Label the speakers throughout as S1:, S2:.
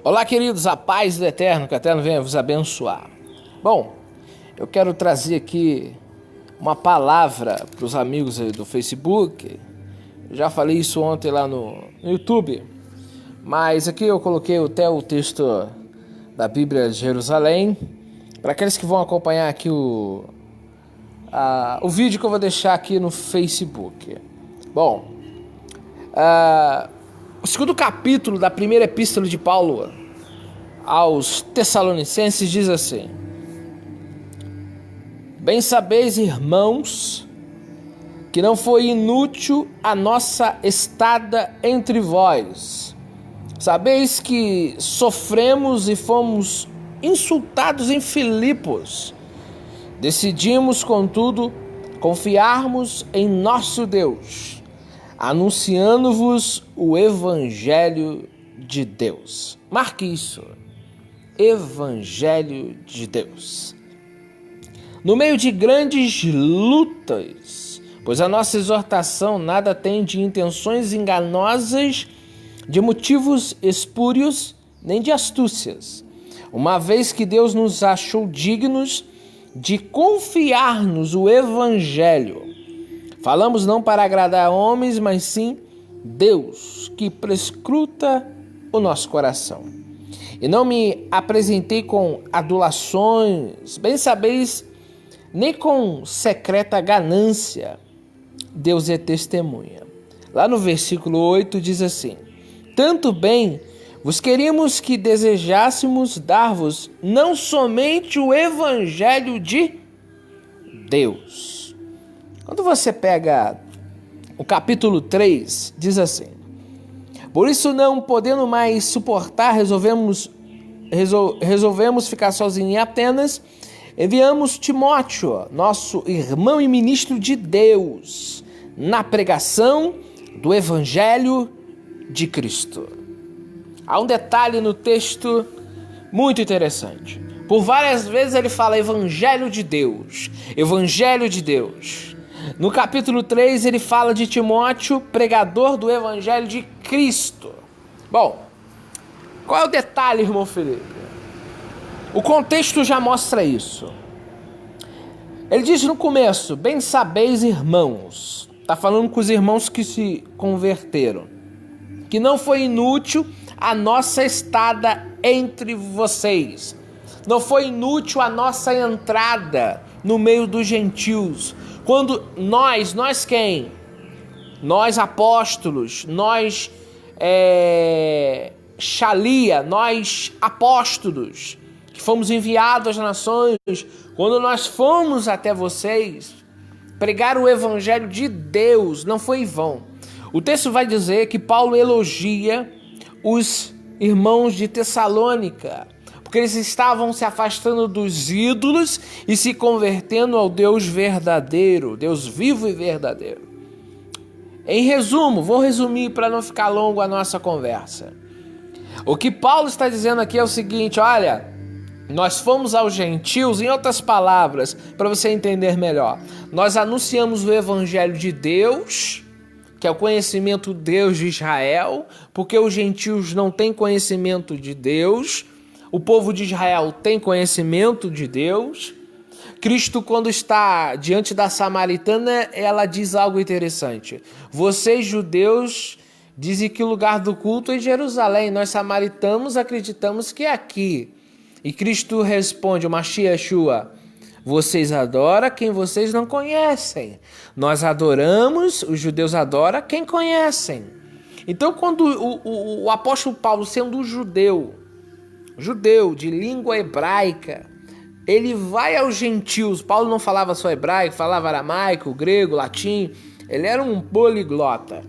S1: Olá, queridos, a paz do Eterno, que o Eterno venha vos abençoar. Bom, eu quero trazer aqui uma palavra para os amigos aí do Facebook. Eu já falei isso ontem lá no YouTube, mas aqui eu coloquei até o texto da Bíblia de Jerusalém, para aqueles que vão acompanhar aqui o vídeo que eu vou deixar aqui no Facebook. Bom, o segundo capítulo da primeira epístola de Paulo aos Tessalonicenses diz assim: Bem sabeis, irmãos, que não foi inútil a nossa estada entre vós. Sabeis que sofremos e fomos insultados em Filipos. Decidimos, contudo, confiarmos em nosso Deus, anunciando-vos o Evangelho de Deus. Marque isso. Evangelho de Deus. No meio de grandes lutas, pois a nossa exortação nada tem de intenções enganosas, de motivos espúrios, nem de astúcias, uma vez que Deus nos achou dignos de confiar-nos o Evangelho. Falamos não para agradar homens, mas sim Deus, que prescruta o nosso coração. E não me apresentei com adulações, bem sabeis, nem com secreta ganância. Deus é testemunha. Lá no versículo 8 diz assim: Tanto bem vos queríamos que desejássemos dar-vos não somente o Evangelho de Deus. Quando você pega o capítulo 3, diz assim: Por isso, não podendo mais suportar, resolvemos ficar sozinhos em Atenas. Enviamos Timóteo, nosso irmão e ministro de Deus, na pregação do Evangelho de Cristo. Há um detalhe no texto muito interessante. Por várias vezes ele fala Evangelho de Deus, Evangelho de Deus. No capítulo 3 ele fala de Timóteo, pregador do Evangelho de Cristo. Bom, qual é o detalhe, irmão Felipe? O contexto já mostra isso. Ele diz no começo: Bem sabeis, irmãos. Está falando com os irmãos que se converteram, que não foi inútil a nossa estada entre vocês. Não foi inútil a nossa entrada no meio dos gentios. Quando nós quem? Nós apóstolos, nós Shalia, nós apóstolos, que fomos enviados às nações, quando nós fomos até vocês pregar o Evangelho de Deus, não foi em vão. O texto vai dizer que Paulo elogia os irmãos de Tessalônica, porque eles estavam se afastando dos ídolos e se convertendo ao Deus verdadeiro, Deus vivo e verdadeiro. Em resumo, vou resumir para não ficar longo a nossa conversa. O que Paulo está dizendo aqui é o seguinte: olha, nós fomos aos gentios, em outras palavras, para você entender melhor, nós anunciamos o Evangelho de Deus, que é o conhecimento de Deus de Israel, porque os gentios não têm conhecimento de Deus, o povo de Israel tem conhecimento de Deus. Cristo, quando está diante da samaritana, ela diz algo interessante: vocês, judeus, dizem que o lugar do culto é em Jerusalém, nós samaritanos acreditamos que é aqui. E Cristo responde, o Mashiach Yeshua: vocês adoram quem vocês não conhecem. Nós adoramos, os judeus adoram quem conhecem. Então, quando o apóstolo Paulo, sendo judeu de língua hebraica, ele vai aos gentios. Paulo não falava só hebraico, falava aramaico, grego, latim. Ele era um poliglota.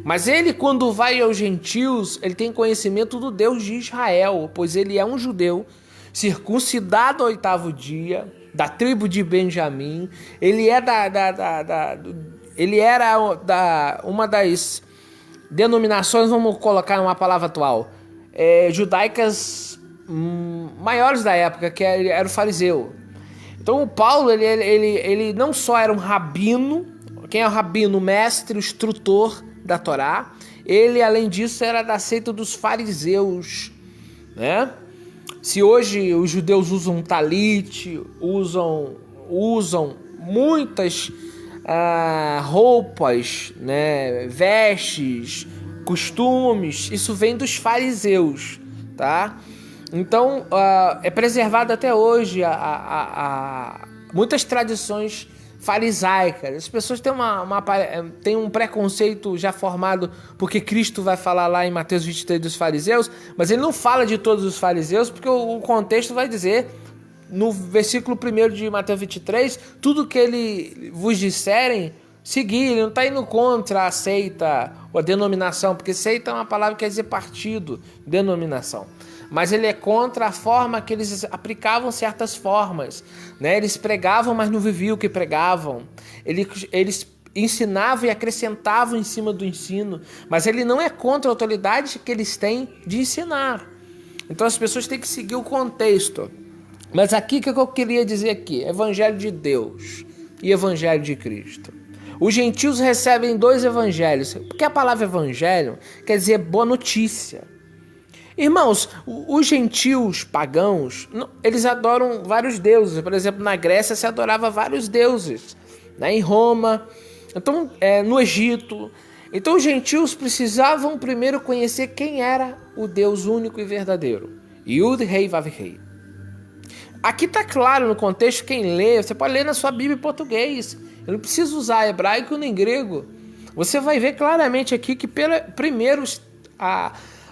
S1: Mas ele, quando vai aos gentios, ele tem conhecimento do Deus de Israel, pois ele é um judeu circuncidado ao 8º dia, da tribo de Benjamim. Ele é ele era uma das denominações, vamos colocar uma palavra atual, judaicas maiores da época, que era o fariseu. Então o Paulo, ele não só era um rabino. Quem é o rabino? O mestre, o instrutor da Torá. Ele, além disso, era da seita dos fariseus. né? Se hoje os judeus usam talit, usam muitas roupas, né, vestes, costumes, isso vem dos fariseus, tá? Então é preservado até hoje muitas tradições farisaicas. As pessoas têm um preconceito já formado porque Cristo vai falar lá em Mateus 23 dos fariseus, mas ele não fala de todos os fariseus, porque o contexto vai dizer, no versículo 1 de Mateus 23, tudo que ele vos disserem, seguir. Ele não está indo contra a seita ou a denominação, porque seita é uma palavra que quer dizer partido, denominação. Mas ele é contra a forma que eles aplicavam certas formas, né? Eles pregavam, mas não viviam o que pregavam. Eles ensinavam e acrescentavam em cima do ensino, mas ele não é contra a autoridade que eles têm de ensinar. Então as pessoas têm que seguir o contexto. Mas aqui, o que eu queria dizer aqui? Evangelho de Deus e Evangelho de Cristo. Os gentios recebem dois evangelhos, porque a palavra evangelho quer dizer boa notícia. Irmãos, os gentios pagãos, eles adoram vários deuses. Por exemplo, na Grécia se adorava vários deuses, né? Em Roma, então, no Egito. Então os gentios precisavam primeiro conhecer quem era o Deus único e verdadeiro. Yud, Rei, Vav, Rei. Aqui está claro no contexto, quem lê, você pode ler na sua Bíblia em português. Eu não preciso usar hebraico nem grego. Você vai ver claramente aqui que primeiro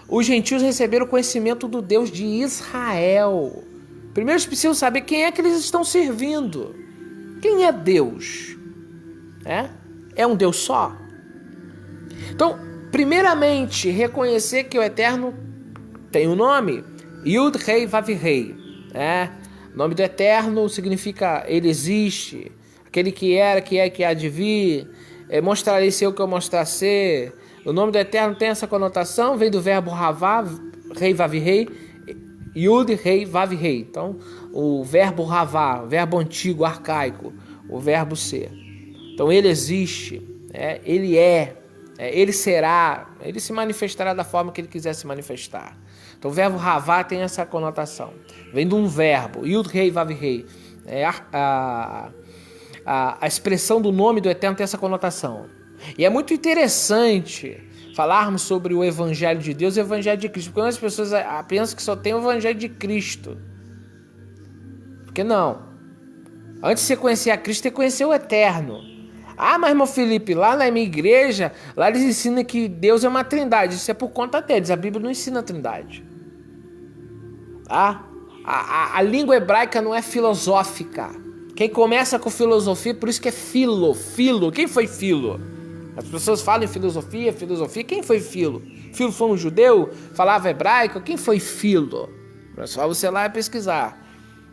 S1: os gentios receberam o conhecimento do Deus de Israel. Primeiro eles precisam saber quem é que eles estão servindo. Quem é Deus? É um Deus só? Então, primeiramente, reconhecer que o Eterno tem um nome. Yud, Rei, Vav, Rei. O nome do Eterno significa ele existe. Aquele que era, que é, que há de vir. Mostrarei ser o que eu mostrar ser. O nome do Eterno tem essa conotação, vem do verbo Ravá, Rei, Vav, Rei, Yud, Rei, Vav, Rei. Então, o verbo Ravá, verbo antigo, arcaico, o verbo ser. Então, ele existe, ele ele será, ele se manifestará da forma que ele quiser se manifestar. Então, o verbo Ravá tem essa conotação. Vem de um verbo, Yud, Rei, Vav, Rei. A expressão do nome do Eterno tem essa conotação. E é muito interessante falarmos sobre o Evangelho de Deus e o Evangelho de Cristo, porque as pessoas pensam que só tem o Evangelho de Cristo. Porque não. Antes de você conhecer a Cristo, tem que conhecer o Eterno. Mas irmão Felipe, lá na minha igreja, lá eles ensinam que Deus é uma trindade. Isso é por conta deles, a Bíblia não ensina a trindade. A língua hebraica não é filosófica. Quem começa com filosofia, por isso que é filo. Quem foi Filo? As pessoas falam em filosofia. Quem foi Filo? Filo foi um judeu? Falava hebraico? Quem foi Filo? É só você lá pesquisar.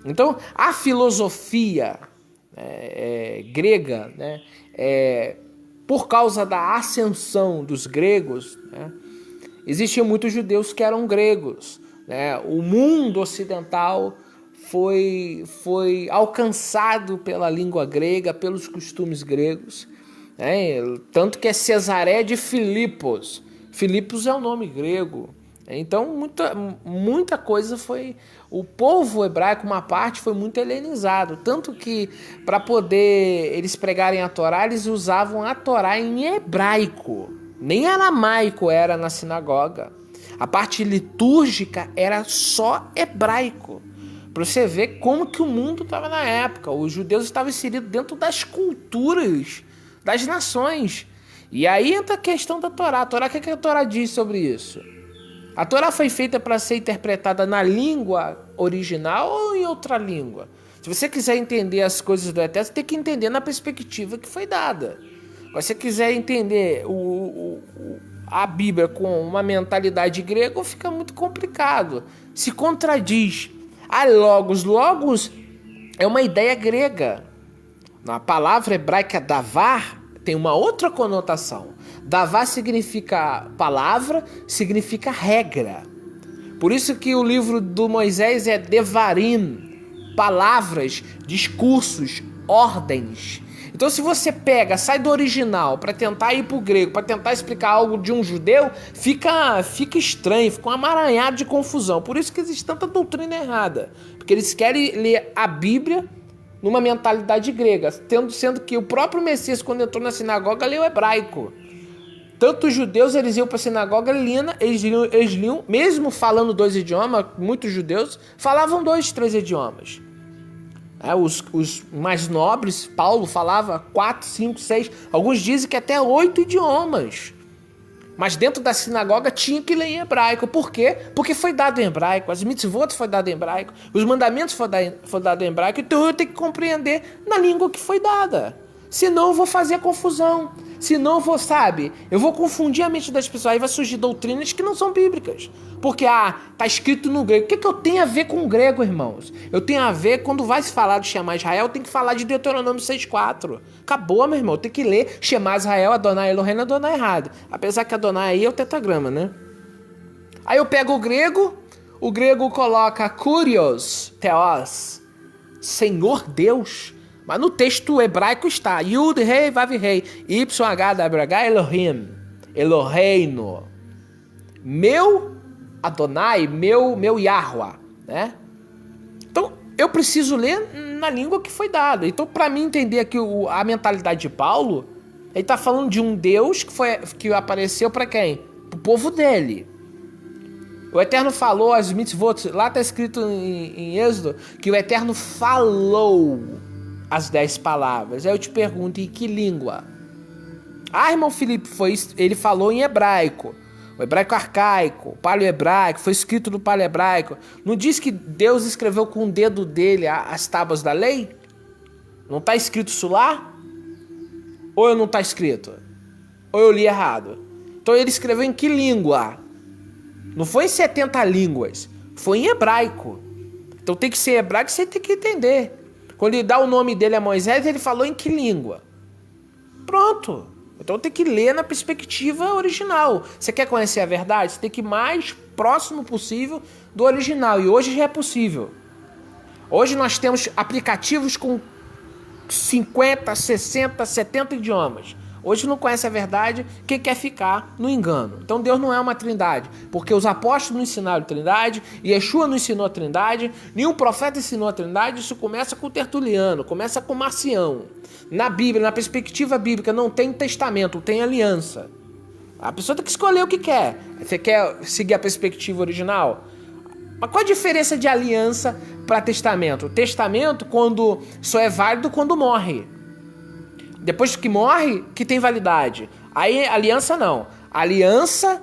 S1: Então, a filosofia grega, né, por causa da ascensão dos gregos, né, existiam muitos judeus que eram gregos. Né? O mundo ocidental foi alcançado pela língua grega, pelos costumes gregos. Tanto que é Cesareia de Filipos. Filipos é um nome grego. Então, muita coisa foi... O povo hebraico, uma parte, foi muito helenizado. Tanto que, para poder eles pregarem a Torá, eles usavam a Torá em hebraico. Nem aramaico era na sinagoga. A parte litúrgica era só hebraico. Para você ver como que o mundo estava na época. Os judeus estavam inseridos dentro das culturas das nações. E aí entra a questão da Torá. A Torá, o que a Torá diz sobre isso? A Torá foi feita para ser interpretada na língua original ou em outra língua? Se você quiser entender as coisas do Eterno, você tem que entender na perspectiva que foi dada. Se você quiser entender a Bíblia com uma mentalidade grega, fica muito complicado. Se contradiz. Logos é uma ideia grega. Na palavra hebraica davar tem uma outra conotação. Davar significa palavra, significa regra. Por isso que o livro do Moisés é Devarim, palavras, discursos, ordens. Então se você pega, sai do original para tentar ir pro grego, para tentar explicar algo de um judeu, fica estranho, fica um amaranhado de confusão. Por isso que existe tanta doutrina errada, porque eles querem ler a Bíblia numa mentalidade grega, sendo que o próprio Messias, quando entrou na sinagoga, leu hebraico. Tanto os judeus, eles iam para a sinagoga, eles liam, mesmo falando 2 idiomas, muitos judeus falavam 2, 3 idiomas. Os mais nobres, Paulo falava 4, 5, 6, alguns dizem que até 8 idiomas. Mas dentro da sinagoga tinha que ler em hebraico. Por quê? Porque foi dado em hebraico, as mitzvot foi dado em hebraico, os mandamentos foi dado em hebraico, então eu tenho que compreender na língua que foi dada. Senão eu vou fazer confusão. Senão eu vou, eu vou confundir a mente das pessoas. Aí vai surgir doutrinas que não são bíblicas. Porque, tá escrito no grego. O que eu tenho a ver com o grego, irmãos? Eu tenho a ver, quando vai se falar de chamar Israel, tem que falar de Deuteronômio 6,4. Acabou, meu irmão. Tem que ler chamar Israel, Adonai Elohim, Adonai errado. Apesar que Adonai aí é o tetragrama, né? Aí eu pego o grego coloca Kurios, Theos, Senhor Deus. Mas no texto hebraico está Yud, Rei, Vav, Rei, YHWH, Elohim, Eloheino, meu Adonai, meu Yahweh, né? Então, eu preciso ler na língua que foi dada. Então, para mim entender aqui a mentalidade de Paulo, ele está falando de um Deus que apareceu para quem? Para o povo dele. O Eterno falou as mitzvot, lá está escrito em Êxodo, que o Eterno falou as 10 palavras. Aí eu te pergunto, em que língua? Irmão Felipe, ele falou em hebraico. O hebraico arcaico, o paleo-hebraico, foi escrito no paleo-hebraico. Não diz que Deus escreveu com o dedo dele as tábuas da lei? Não está escrito isso lá? Ou não está escrito? Ou eu li errado? Então ele escreveu em que língua? Não foi em 70 línguas, foi em hebraico. Então tem que ser hebraico, você tem que entender. Quando ele dá o nome dele a Moisés, ele falou em que língua? Pronto. Então tem que ler na perspectiva original. Você quer conhecer a verdade? Você tem que ir mais próximo possível do original. E hoje já é possível. Hoje nós temos aplicativos com 50, 60, 70 idiomas. Hoje não conhece a verdade, quem quer ficar no engano. Então Deus não é uma trindade, porque os apóstolos não ensinaram a trindade, Yeshua não ensinou a trindade, nenhum profeta ensinou a trindade. Isso começa com Tertuliano, começa com Marcião. Na Bíblia, na perspectiva bíblica, não tem testamento, tem aliança. A pessoa tem que escolher o que quer. Você quer seguir a perspectiva original? Mas qual a diferença de aliança para testamento? Testamento quando só é válido quando morre. Depois que morre, que tem validade. Aí aliança não. Aliança,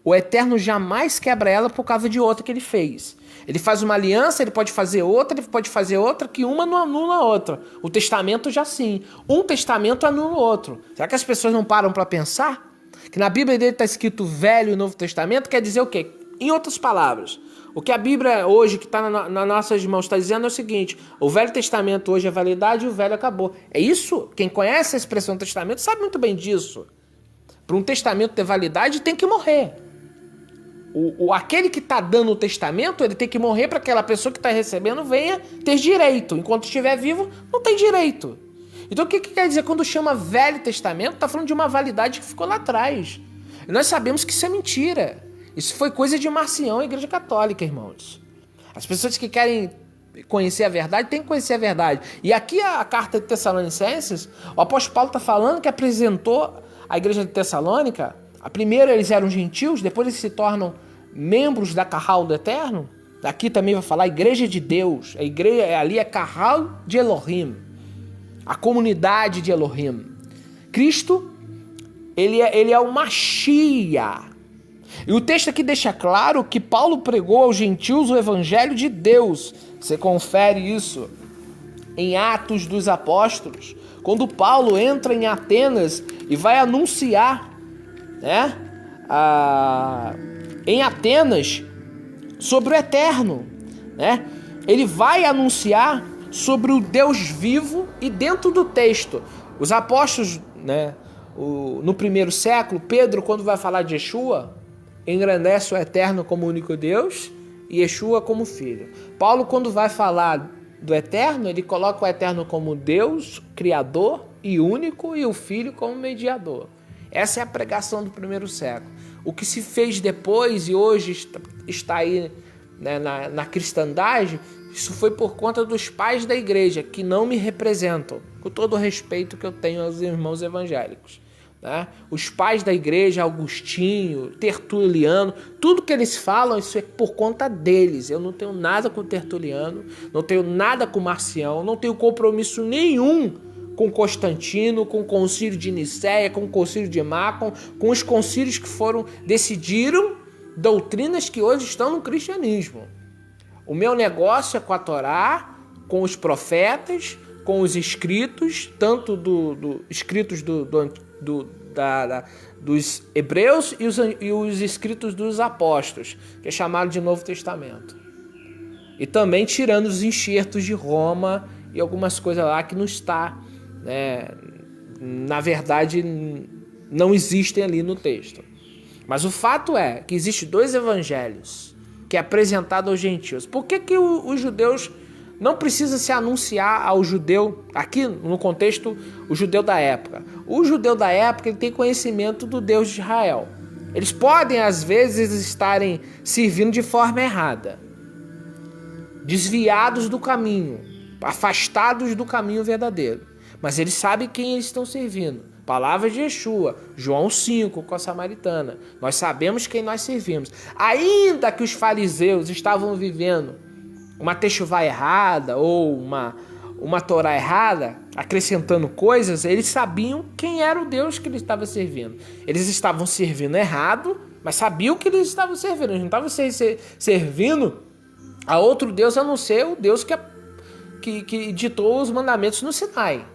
S1: o Eterno jamais quebra ela por causa de outra que ele fez. Ele faz uma aliança, ele pode fazer outra, que uma não anula a outra. O testamento já sim. Um testamento anula o outro. Será que as pessoas não param para pensar? Que na Bíblia dele está escrito Velho e Novo Testamento, quer dizer o quê? Em outras palavras, o que a Bíblia hoje, que está nas nossas mãos, está dizendo é o seguinte: o Velho Testamento hoje é validade e o Velho acabou. É isso? Quem conhece a expressão testamento sabe muito bem disso. Para um testamento ter validade, tem que morrer. Aquele que está dando o testamento, ele tem que morrer para que aquela pessoa que está recebendo venha ter direito. Enquanto estiver vivo, não tem direito. Então o que quer dizer quando chama Velho Testamento? Está falando de uma validade que ficou lá atrás. E nós sabemos que isso é mentira. Isso foi coisa de Marcião e Igreja Católica, irmãos. As pessoas que querem conhecer a verdade, têm que conhecer a verdade. E aqui a carta de Tessalonicenses, o apóstolo Paulo está falando que apresentou a Igreja de Tessalônica. A primeira eles eram gentios, depois eles se tornam membros da Carral do Eterno. Aqui também vai falar Igreja de Deus. A igreja ali é Carral de Elohim. A comunidade de Elohim. Cristo, ele é o Mashiach. E o texto aqui deixa claro que Paulo pregou aos gentios o evangelho de Deus. Você confere isso em Atos dos Apóstolos, quando Paulo entra em Atenas e vai anunciar, né, em Atenas sobre o Eterno, né? Ele vai anunciar sobre o Deus vivo. E dentro do texto, os apóstolos, né, no primeiro século, Pedro, quando vai falar de Yeshua, engrandece o Eterno como único Deus e Yeshua como Filho. Paulo, quando vai falar do Eterno, ele coloca o Eterno como Deus, Criador e único, e o Filho como mediador. Essa é a pregação do primeiro século. O que se fez depois e hoje está aí, né, na cristandade, isso foi por conta dos pais da igreja, que não me representam, com todo o respeito que eu tenho aos irmãos evangélicos. Né? Os pais da igreja, Agostinho, Tertuliano, tudo que eles falam, isso é por conta deles. Eu não tenho nada com Tertuliano, não tenho nada com Marcião, não tenho compromisso nenhum com Constantino, com o concílio de Nicéia, com o concílio de Macon, com os concílios que decidiram doutrinas que hoje estão no cristianismo. O meu negócio é com a Torá, com os profetas, com os escritos, tanto escritos dos hebreus e os escritos dos apóstolos, que é chamado de Novo Testamento. E também tirando os enxertos de Roma e algumas coisas lá que não está, né, na verdade, não existem ali no texto. Mas o fato é que existem dois evangelhos que é apresentado aos gentios. Por que os judeus não precisam se anunciar ao judeu, aqui no contexto, o judeu da época? O judeu da época, ele tem conhecimento do Deus de Israel. Eles podem, às vezes, estarem servindo de forma errada, desviados do caminho, afastados do caminho verdadeiro. Mas eles sabem quem eles estão servindo. Palavras de Yeshua, João 5, com a samaritana. Nós sabemos quem nós servimos. Ainda que os fariseus estavam vivendo uma techuvá errada ou uma Torá errada, acrescentando coisas, eles sabiam quem era o Deus que eles estavam servindo. Eles estavam servindo errado, mas sabiam que eles estavam servindo. Eles não estavam servindo a outro Deus a não ser o Deus que ditou os mandamentos no Sinai.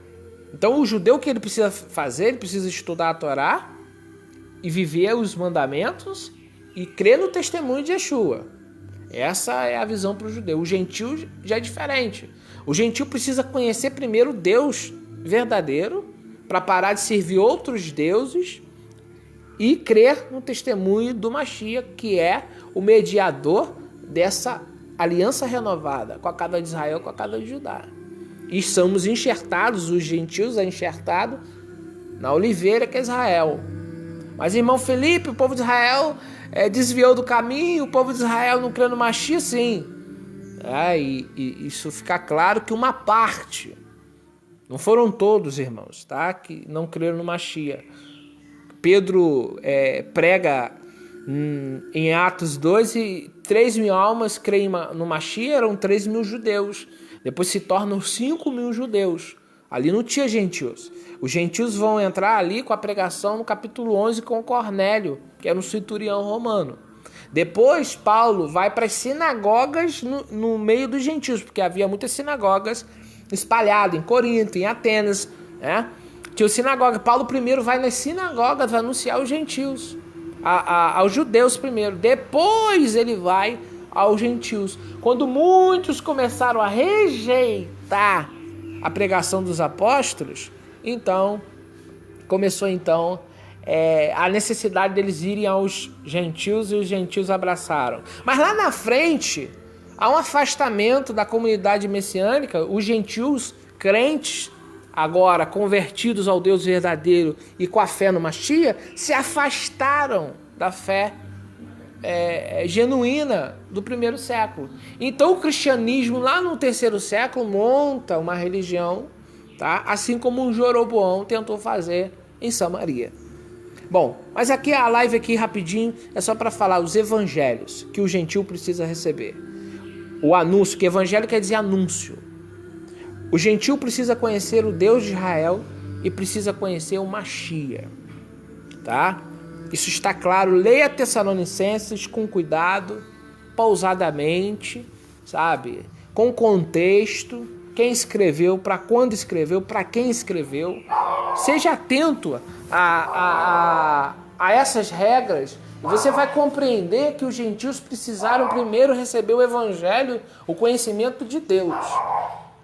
S1: Então o judeu, que ele precisa fazer? Ele precisa estudar a Torá e viver os mandamentos e crer no testemunho de Yeshua. Essa é a visão para o judeu. O gentio já é diferente. O gentio precisa conhecer primeiro Deus verdadeiro para parar de servir outros deuses e crer no testemunho do Mashiach, que é o mediador dessa aliança renovada com a casa de Israel, com a casa de Judá. E somos enxertados, os gentios é enxertado na oliveira que é Israel. Mas, irmão Felipe, o povo de Israel desviou do caminho, o povo de Israel não crê no Mashiach, sim. E isso fica claro que uma parte, não foram todos, irmãos, tá? Que não creram no Mashiach. Pedro prega em Atos 2 e 3.000 almas creem no Mashiach, eram 3.000 judeus. Depois se tornam 5.000 judeus. Ali não tinha gentios. Os gentios vão entrar ali com a pregação no capítulo 11 com Cornélio, que era um centurião romano. Depois Paulo vai para as sinagogas no meio dos gentios, porque havia muitas sinagogas espalhadas em Corinto, em Atenas, né? Tinha sinagoga. Paulo primeiro vai nas sinagogas anunciar os gentios, aos judeus primeiro. Depois ele vai aos gentios. Quando muitos começaram a rejeitar a pregação dos apóstolos, então começou a necessidade deles irem aos gentios, e os gentios abraçaram. Mas lá na frente há um afastamento da comunidade messiânica. Os gentios crentes, agora convertidos ao Deus verdadeiro e com a fé no Mashiach, se afastaram da fé genuína do primeiro século. Então o cristianismo lá no terceiro século monta uma religião, tá? Assim como o Jeroboão tentou fazer em Samaria. Bom, mas aqui a live aqui rapidinho é só para falar os evangelhos que o gentil precisa receber. O anúncio, que evangelho quer dizer anúncio. O gentil precisa conhecer o Deus de Israel e precisa conhecer o Mashiach, tá? Isso está claro. Leia Tessalonicenses com cuidado, pausadamente, sabe? Com contexto, quem escreveu, para quando escreveu, para quem escreveu. Seja atento a essas regras e você vai compreender que os gentios precisaram primeiro receber o evangelho, o conhecimento de Deus.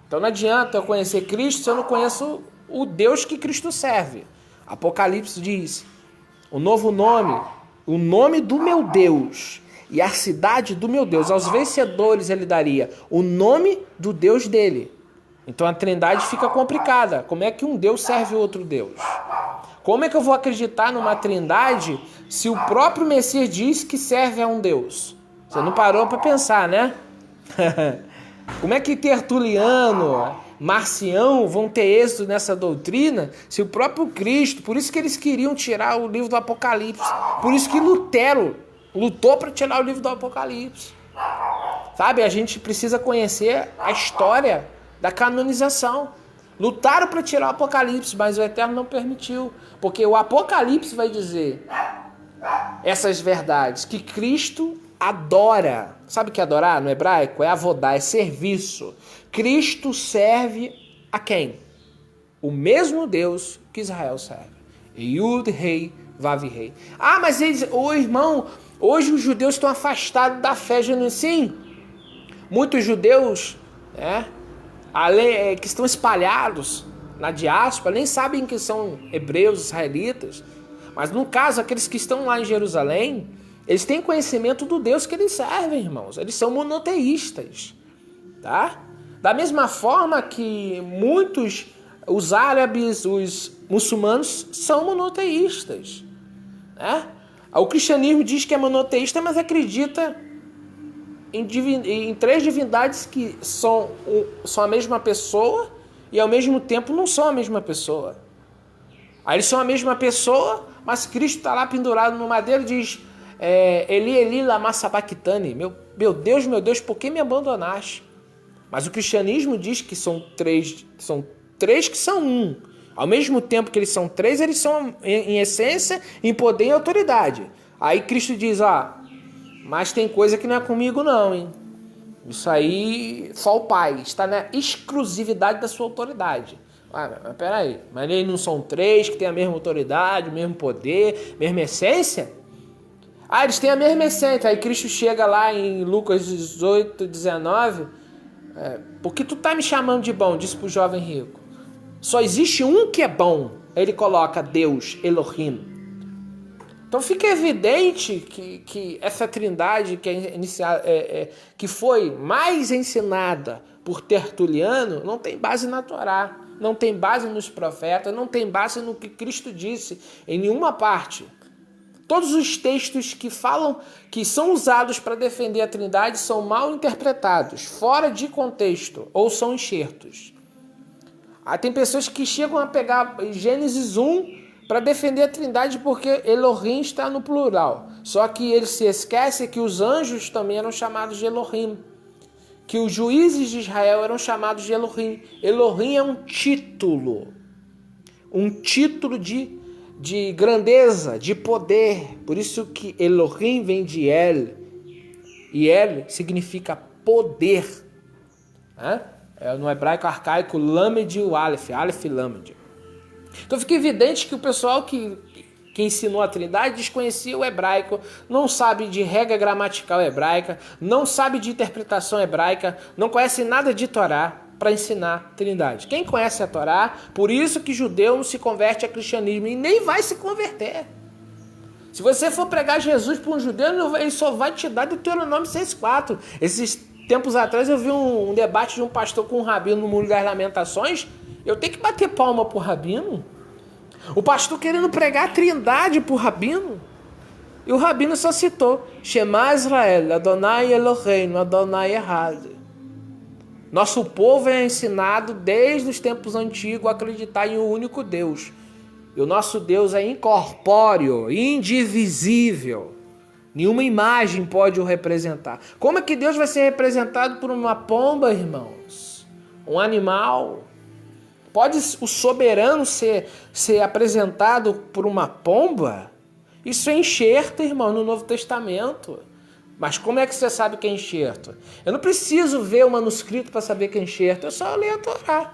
S1: Então não adianta eu conhecer Cristo se eu não conheço o Deus que Cristo serve. Apocalipse diz: o novo nome, o nome do meu Deus e a cidade do meu Deus. Aos vencedores ele daria o nome do Deus dele. Então a trindade fica complicada. Como é que um Deus serve outro Deus? Como é que eu vou acreditar numa trindade se o próprio Messias diz que serve a um Deus? Você não parou para pensar, né? Como é que Tertuliano, Marcião vão ter êxito nessa doutrina se o próprio Cristo... Por isso que eles queriam tirar o livro do Apocalipse. Por isso que Lutero lutou para tirar o livro do Apocalipse. Sabe, a gente precisa conhecer a história da canonização. Lutaram para tirar o Apocalipse, mas o Eterno não permitiu. Porque o Apocalipse vai dizer essas verdades que Cristo adora. Sabe o que é adorar no hebraico? É avodar, é serviço. Cristo serve a quem? O mesmo Deus que Israel serve. Yud, Rei, Vav, Rei. Ah, mas eles, irmão, hoje os judeus estão afastados da fé genuína. Sim, muitos judeus, que estão espalhados na diáspora, nem sabem que são hebreus, israelitas. Mas no caso, aqueles que estão lá em Jerusalém, eles têm conhecimento do Deus que eles servem, irmãos. Eles são monoteístas, tá? Da mesma forma que muitos, os árabes, os muçulmanos, são monoteístas, né? O cristianismo diz que é monoteísta, mas acredita em três divindades que são a mesma pessoa e ao mesmo tempo não são a mesma pessoa. Aí eles são a mesma pessoa, mas Cristo está lá pendurado no madeiro e diz... Eli, Eli, lama sabachthani. Meu Deus, por que me abandonaste? Mas o cristianismo diz que são três que são um. Ao mesmo tempo que eles são três, eles são em essência, em poder e autoridade. Aí Cristo diz, mas tem coisa que não é comigo não, hein? Isso aí, só o Pai, está na exclusividade da sua autoridade. Mas peraí, mas eles não são três que têm a mesma autoridade, o mesmo poder, mesma essência? Eles têm a mesma essência. Aí Cristo chega lá em Lucas 18, 19. Por que tu tá me chamando de bom? Disse pro jovem rico. Só existe um que é bom. Ele coloca Deus, Elohim. Então fica evidente que essa trindade que foi mais ensinada por Tertuliano não tem base na Torá, não tem base nos profetas, não tem base no que Cristo disse em nenhuma parte. Todos os textos que falam, que são usados para defender a Trindade são mal interpretados, fora de contexto, ou são enxertos. Tem pessoas que chegam a pegar Gênesis 1 para defender a Trindade porque Elohim está no plural. Só que eles se esquecem que os anjos também eram chamados de Elohim, que os juízes de Israel eram chamados de Elohim. Elohim é um título de grandeza, de poder. Por isso que Elohim vem de El. E El significa poder. No hebraico arcaico, Lamed e o Aleph. Aleph e Lamed. Então fica evidente que o pessoal que ensinou a Trindade desconhecia o hebraico, não sabe de regra gramatical hebraica, não sabe de interpretação hebraica, não conhece nada de Torá para ensinar Trindade. Quem conhece a Torá, por isso que judeu não se converte a cristianismo e nem vai se converter. Se você for pregar Jesus para um judeu, ele só vai te dar Deuteronômio 6,4. Esses tempos atrás eu vi um debate de um pastor com um rabino no Muro das Lamentações. Eu tenho que bater palma pro rabino. O pastor querendo pregar a Trindade pro rabino. E o rabino só citou Shema Israel, Adonai Eloheinu, Adonai Echad. Nosso povo é ensinado desde os tempos antigos a acreditar em um único Deus. E o nosso Deus é incorpóreo, indivisível. Nenhuma imagem pode o representar. Como é que Deus vai ser representado por uma pomba, irmãos? Um animal? Pode o soberano ser apresentado por uma pomba? Isso é enxerto, irmão, no Novo Testamento. Mas como é que você sabe que é enxerto? Eu não preciso ver o manuscrito para saber que é enxerto. É só eu ler a Torá.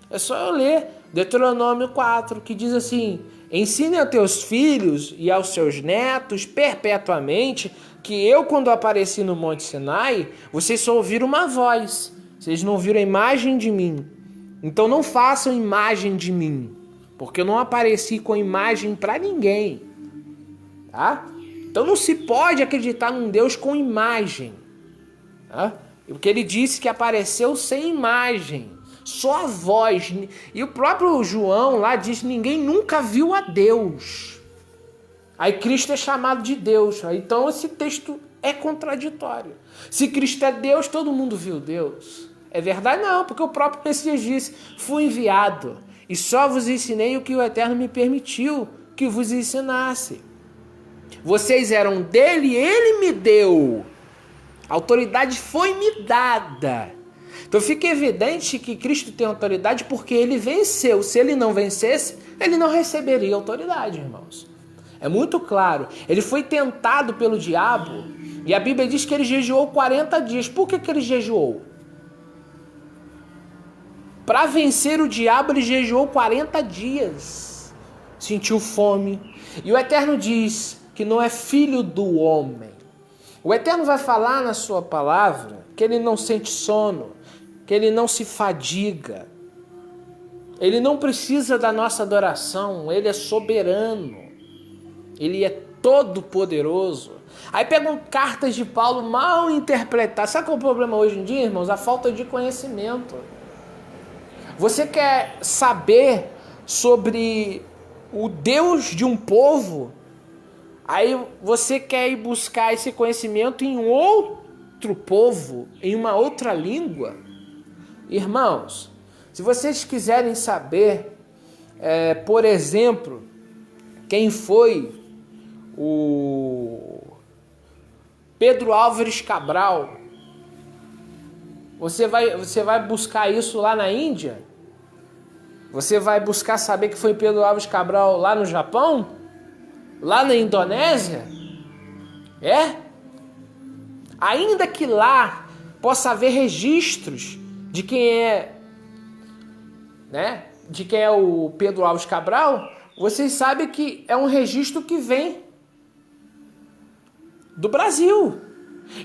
S1: É só eu ler Deuteronômio 4, que diz assim: ensine a teus filhos e aos seus netos perpetuamente que eu, quando apareci no Monte Sinai, vocês só ouviram uma voz. Vocês não ouviram a imagem de mim. Então não façam imagem de mim, porque eu não apareci com imagem para ninguém. Tá? Então não se pode acreditar num Deus com imagem. Tá? Porque ele disse que apareceu sem imagem, só a voz. E o próprio João lá diz que ninguém nunca viu a Deus. Aí Cristo é chamado de Deus. Então esse texto é contraditório. Se Cristo é Deus, todo mundo viu Deus. É verdade? Não, porque o próprio Messias disse: fui enviado e só vos ensinei o que o Eterno me permitiu que vos ensinasse. Vocês eram dele e ele me deu. A autoridade foi me dada. Então fica evidente que Cristo tem autoridade porque ele venceu. Se ele não vencesse, ele não receberia autoridade, irmãos. É muito claro. Ele foi tentado pelo diabo e a Bíblia diz que ele jejuou 40 dias. Por que ele jejuou? Para vencer o diabo, ele jejuou 40 dias. Sentiu fome. E o Eterno diz que não é filho do homem. O Eterno vai falar na sua palavra que ele não sente sono, que ele não se fadiga. Ele não precisa da nossa adoração, ele é soberano. Ele é todo poderoso. Aí pegam cartas de Paulo mal interpretadas. Sabe qual é o problema hoje em dia, irmãos? A falta de conhecimento. Você quer saber sobre o Deus de um povo, aí você quer ir buscar esse conhecimento em outro povo, em uma outra língua. Irmãos, se vocês quiserem saber, por exemplo, quem foi o Pedro Álvares Cabral, você vai buscar isso lá na Índia? Você vai buscar saber que foi Pedro Álvares Cabral lá no Japão? Lá na Indonésia? Ainda que lá possa haver registros de quem é, né? De quem é o Pedro Álvares Cabral, vocês sabem que é um registro que vem do Brasil.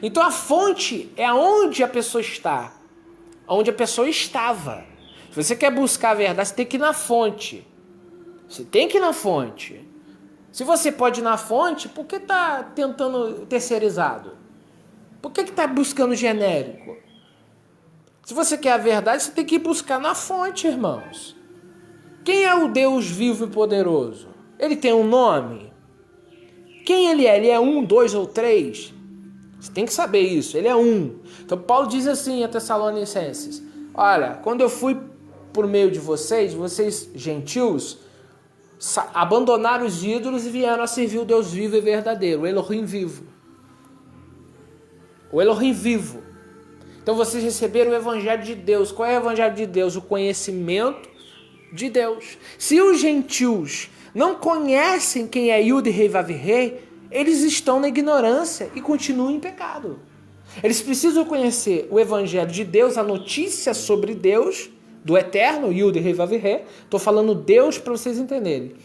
S1: Então a fonte é onde a pessoa está, onde a pessoa estava. Se você quer buscar a verdade, você tem que ir na fonte. Você tem que ir na fonte. Se você pode ir na fonte, por que está tentando terceirizado? Por que está buscando genérico? Se você quer a verdade, você tem que ir buscar na fonte, irmãos. Quem é o Deus vivo e poderoso? Ele tem um nome? Quem ele é? Ele é 1, 2 ou 3? Você tem que saber isso, ele é um. Então Paulo diz assim a Tessalonicenses: olha, quando eu fui por meio de vocês gentios, abandonaram os ídolos e vieram a servir o Deus vivo e verdadeiro, o Elohim vivo. O Elohim vivo. Então vocês receberam o Evangelho de Deus. Qual é o Evangelho de Deus? O conhecimento de Deus. Se os gentios não conhecem quem é Yud Rei Vav Rei, eles estão na ignorância e continuam em pecado. Eles precisam conhecer o Evangelho de Deus, a notícia sobre Deus, do Eterno, Yud Rei Vav Rei. Estou falando Deus para vocês entenderem.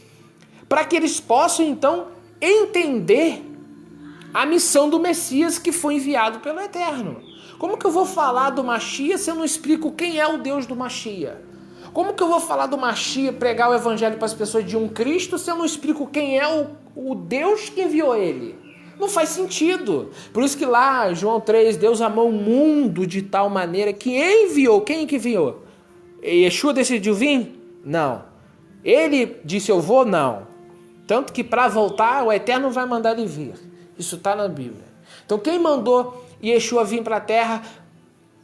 S1: Para que eles possam, então, entender a missão do Messias que foi enviado pelo Eterno. Como que eu vou falar do Mashiach se eu não explico quem é o Deus do Mashiach? Como que eu vou falar do Mashiach, pregar o Evangelho para as pessoas de um Cristo se eu não explico quem é o Deus que enviou ele? Não faz sentido. Por isso que lá, João 3, Deus amou o mundo de tal maneira que enviou. Quem que enviou? Yeshua decidiu vir? Não. Ele disse eu vou? Não. Tanto que para voltar, o Eterno vai mandar ele vir. Isso está na Bíblia. Então quem mandou Yeshua vir para a terra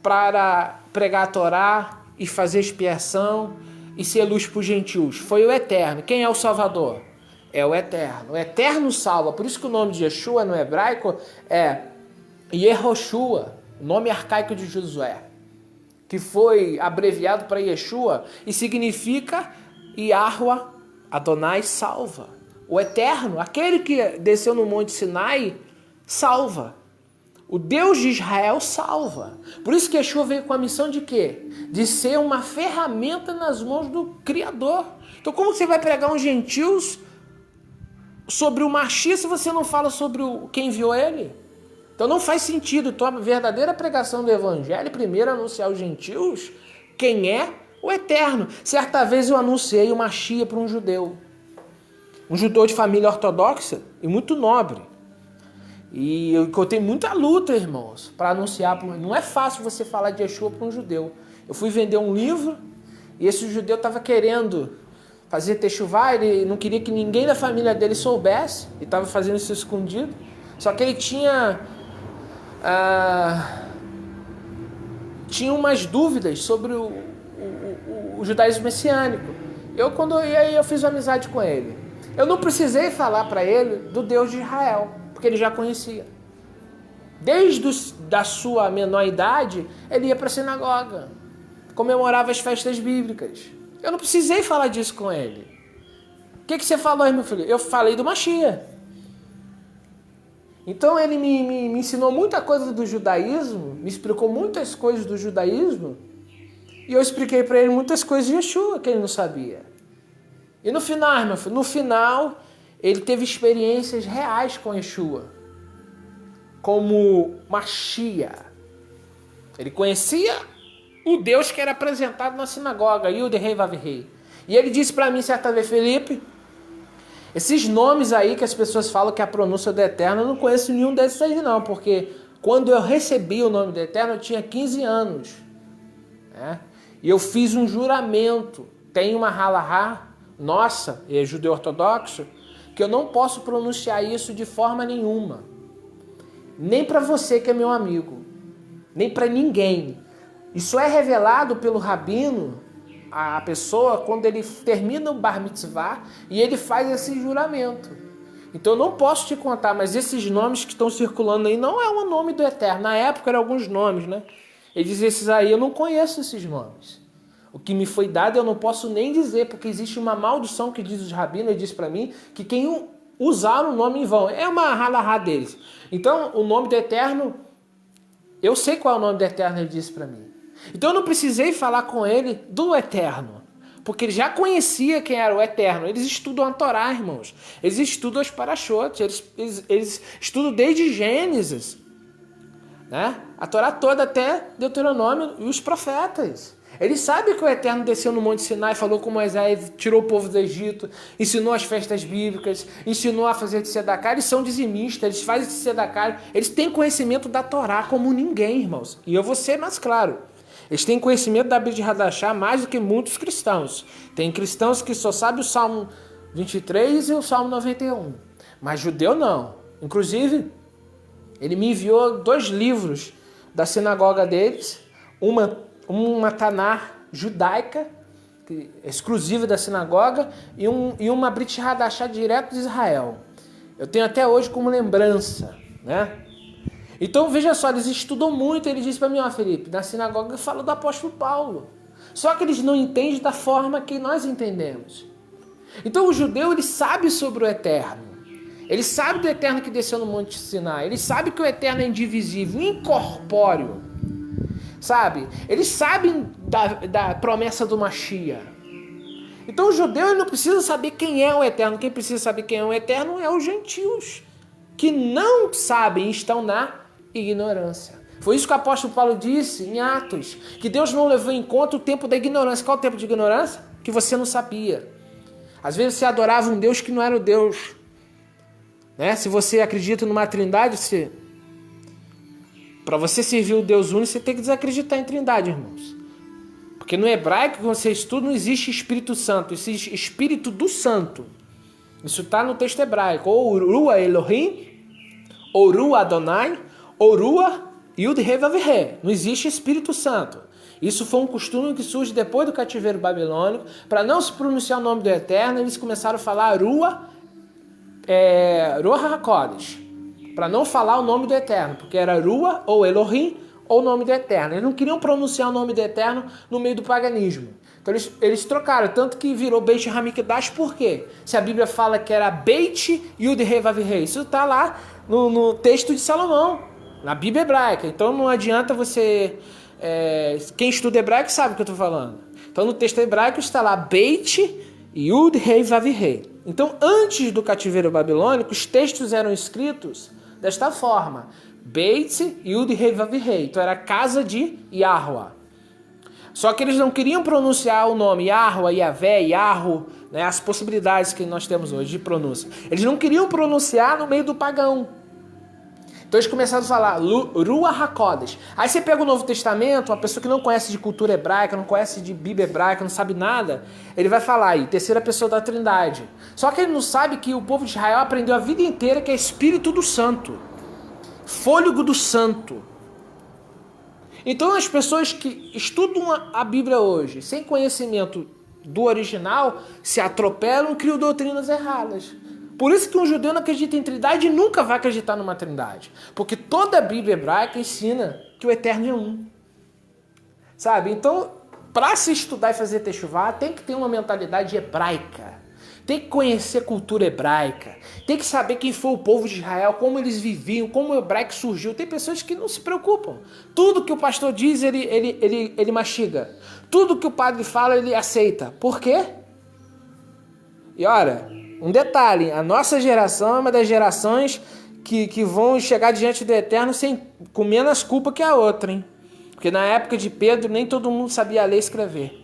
S1: para pregar a Torá e fazer expiação e ser luz para os gentios? Foi o Eterno. Quem é o Salvador? É o Eterno. O Eterno salva. Por isso que o nome de Yeshua no hebraico é Yehoshua, o nome arcaico de Josué, que foi abreviado para Yeshua e significa Yahweh Adonai salva. O Eterno, aquele que desceu no Monte Sinai, salva. O Deus de Israel salva. Por isso que Yeshua veio com a missão de quê? De ser uma ferramenta nas mãos do Criador. Então como você vai pregar uns gentios sobre o Mashiach se você não fala sobre quem enviou ele? Então não faz sentido. Então a verdadeira pregação do Evangelho, primeiro anunciar aos gentios quem é o Eterno. Certa vez eu anunciei o Mashiach para um judeu de família ortodoxa e muito nobre. E eu tenho muita luta, irmãos, para anunciar. Não é fácil você falar de Yeshua para um judeu. Eu fui vender um livro e esse judeu estava querendo fazer techuvá, ele não queria que ninguém da família dele soubesse, e estava fazendo isso escondido. Só que ele tinha umas dúvidas sobre o judaísmo messiânico. E aí eu fiz uma amizade com ele. Eu não precisei falar para ele do Deus de Israel, porque ele já conhecia. Desde da sua menor idade, ele ia para a sinagoga, comemorava as festas bíblicas. Eu não precisei falar disso com ele. O que você falou aí, meu filho? Eu falei do Mashiach. Então ele me ensinou muita coisa do judaísmo, me explicou muitas coisas do judaísmo, e eu expliquei para ele muitas coisas de Yeshua que ele não sabia. E no final, meu filho, ele teve experiências reais com Yeshua, como Mashiach. Ele conhecia o Deus que era apresentado na sinagoga, Yud-Hei Vav-Hei. E ele disse para mim certa vez: Felipe, esses nomes aí que as pessoas falam que é a pronúncia do Eterno, eu não conheço nenhum desses aí não, porque quando eu recebi o nome do Eterno, eu tinha 15 anos. Né? E eu fiz um juramento, tem uma halahá nossa, é judeu ortodoxo, que eu não posso pronunciar isso de forma nenhuma. Nem para você que é meu amigo, nem para ninguém. Isso é revelado pelo rabino, a pessoa, quando ele termina o bar mitzvah e ele faz esse juramento. Então eu não posso te contar, mas esses nomes que estão circulando aí não é o nome do Eterno. Na época eram alguns nomes, né? Ele diz: esses aí eu não conheço esses nomes. O que me foi dado eu não posso nem dizer, porque existe uma maldição que diz os rabinos, ele diz para mim, que quem usar o nome em vão, é uma halahá deles. Então o nome do Eterno, eu sei qual é o nome do Eterno, ele disse para mim. Então eu não precisei falar com ele do Eterno, porque ele já conhecia quem era o Eterno. Eles estudam a Torá, irmãos. Eles estudam os Parashot, eles estudam desde Gênesis, né? A Torá toda até Deuteronômio e os profetas. Eles sabem que o Eterno desceu no Monte Sinai, falou com Moisés, tirou o povo do Egito, ensinou as festas bíblicas, ensinou a fazer de tzedakah. Eles são dizimistas, eles fazem de tzedakah. Eles têm conhecimento da Torá como ninguém, irmãos. E eu vou ser mais claro. Eles têm conhecimento da Brit Hadashah mais do que muitos cristãos. Tem cristãos que só sabem o Salmo 23 e o Salmo 91. Mas judeu não. Inclusive, ele me enviou 2 livros da sinagoga deles. Uma Tanar judaica, exclusiva da sinagoga, e uma Brit Hadashah direto de Israel. Eu tenho até hoje como lembrança, né? Então, veja só, eles estudam muito. Ele disse para mim: Felipe, na sinagoga eu falo do apóstolo Paulo. Só que eles não entendem da forma que nós entendemos. Então, o judeu, ele sabe sobre o Eterno. Ele sabe do Eterno que desceu no Monte Sinai. Ele sabe que o Eterno é indivisível, incorpóreo. Sabe? Eles sabem da promessa do Mashiach. Então, o judeu, ele não precisa saber quem é o Eterno. Quem precisa saber quem é o Eterno é os gentios, que não sabem e estão na ignorância. Foi isso que o apóstolo Paulo disse em Atos, que Deus não levou em conta o tempo da ignorância. Qual é o tempo de ignorância? Que você não sabia. Às vezes você adorava um Deus que não era o Deus. Né? Se você acredita numa trindade, para você servir o Deus único, você tem que desacreditar em trindade, irmãos. Porque no hebraico que você estuda não existe Espírito Santo, existe Espírito do Santo. Isso está no texto hebraico. Ou Rua Elohim, ou Rua Adonai, ou Rua Yud-Hei Vav-Hei. Não existe Espírito Santo. Isso foi um costume que surge depois do cativeiro babilônico. Para não se pronunciar o nome do Eterno, eles começaram a falar Rua HaKodesh. Para não falar o nome do Eterno, porque era Rua ou Elohim ou o nome do Eterno. Eles não queriam pronunciar o nome do Eterno no meio do paganismo. Então eles trocaram, tanto que virou Beit Hamikdash. Por quê? Se a Bíblia fala que era Beit Yud-Hei Vav-Hei, isso está lá no texto de Salomão, na Bíblia hebraica. Então não adianta você... quem estuda hebraico sabe o que eu estou falando. Então no texto hebraico está lá Beit Yud-Hei Vav-Hei. Então antes do cativeiro babilônico, os textos eram escritos desta forma: Beit Yud-Hei Vav-Hei. Então era casa de Yahuwah. Só que eles não queriam pronunciar o nome Yahuwah, Yahvé, Yahu, né, as possibilidades que nós temos hoje de pronúncia. Eles não queriam pronunciar no meio do pagão. Então eles começaram a falar Ruach HaKodesh. Aí você pega o Novo Testamento, uma pessoa que não conhece de cultura hebraica, não conhece de Bíblia hebraica, não sabe nada, ele vai falar aí, terceira pessoa da Trindade. Só que ele não sabe que o povo de Israel aprendeu a vida inteira que é Espírito do Santo, fôlego do Santo. Então as pessoas que estudam a Bíblia hoje, sem conhecimento do original, se atropelam e criam doutrinas erradas. Por isso que um judeu não acredita em trindade e nunca vai acreditar numa trindade. Porque toda a Bíblia hebraica ensina que o Eterno é um. Sabe? Então, para se estudar e fazer techuvá, tem que ter uma mentalidade hebraica. Tem que conhecer cultura hebraica. Tem que saber quem foi o povo de Israel, como eles viviam, como o hebraico surgiu. Tem pessoas que não se preocupam. Tudo que o pastor diz, ele mastiga. Tudo que o padre fala, ele aceita. Por quê? E olha, um detalhe. A nossa geração é uma das gerações que vão chegar diante do Eterno com menos culpa que a outra, hein? Porque na época de Pedro, nem todo mundo sabia ler e escrever.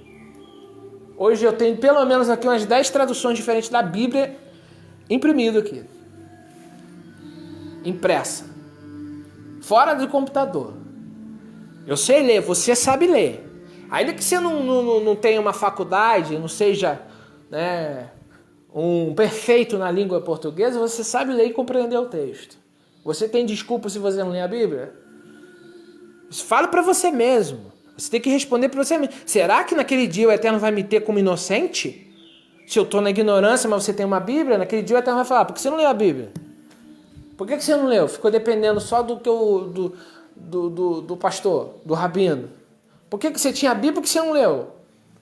S1: Hoje eu tenho pelo menos aqui umas 10 traduções diferentes da Bíblia imprimido aqui. Impressa. Fora do computador. Eu sei ler, você sabe ler. Ainda que você não tenha uma faculdade, não seja, né, um perfeito na língua portuguesa, você sabe ler e compreender o texto. Você tem desculpa se você não lê a Bíblia? Fala para você mesmo. Você tem que responder para você mesmo. Será que naquele dia o Eterno vai me ter como inocente? Se eu estou na ignorância, mas você tem uma Bíblia, naquele dia o Eterno vai falar, por que você não leu a Bíblia? Por que você não leu? Ficou dependendo só do pastor, do rabino. Por que você tinha a Bíblia que você não leu?